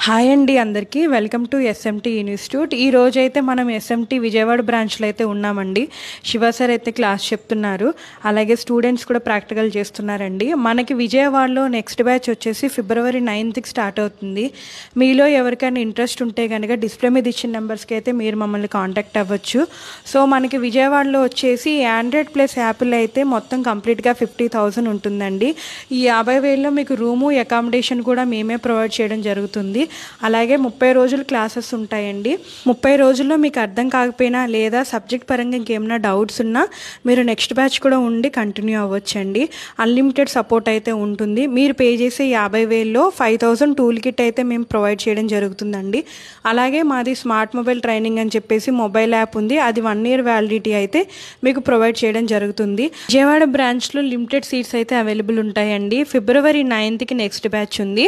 Hi అండి అందరికీ welcome to SMT institute. ఈ రోజైతే మనం ఎస్ఎంటీ విజయవాడ బ్రాంచ్లో అయితే ఉన్నామండి. శివ సార్ అయితే క్లాస్ చెప్తున్నారు, అలాగే స్టూడెంట్స్ కూడా ప్రాక్టికల్ చేస్తున్నారండి. మనకి విజయవాడలో నెక్స్ట్ బ్యాచ్ వచ్చేసి ఫిబ్రవరి 9th స్టార్ట్ అవుతుంది. మీలో ఎవరికైనా ఇంట్రెస్ట్ ఉంటే కనుక డిస్ప్లే మీద ఇచ్చిన నెంబర్స్కి అయితే మీరు మమ్మల్ని కాంటాక్ట్ అవ్వచ్చు. సో మనకి విజయవాడలో వచ్చేసి ఆండ్రాయిడ్ ప్లస్ యాపిల్ అయితే మొత్తం కంప్లీట్గా 50,000 ఉంటుందండి. ఈ 50,000లో మీకు రూము అకామిడేషన్ కూడా మేమే ప్రొవైడ్ చేయడం జరుగుతుంది. అలాగే 30 రోజులు క్లాసెస్ ఉంటాయండి. 30 రోజుల్లో మీకు అర్థం కాకపోయినా లేదా సబ్జెక్ట్ పరంగా ఇంకేమైనా డౌట్స్ ఉన్నా మీరు నెక్స్ట్ బ్యాచ్ కూడా ఉండి కంటిన్యూ అవ్వచ్చండి. అన్లిమిటెడ్ సపోర్ట్ అయితే ఉంటుంది. మీరు పే చేసే 50,000లో 5,000 టూల్ కిట్ అయితే మేము ప్రొవైడ్ చేయడం జరుగుతుందండి. అలాగే మాది స్మార్ట్ మొబైల్ ట్రైనింగ్ అని చెప్పేసి మొబైల్ యాప్ ఉంది. అది 1 year వ్యాలిడిటీ అయితే మీకు ప్రొవైడ్ చేయడం జరుగుతుంది. విజయవాడ బ్రాంచ్లో లిమిటెడ్ సీట్స్ అయితే అవైలబుల్ ఉంటాయండి. ఫిబ్రవరి 9th నెక్స్ట్ బ్యాచ్ ఉంది.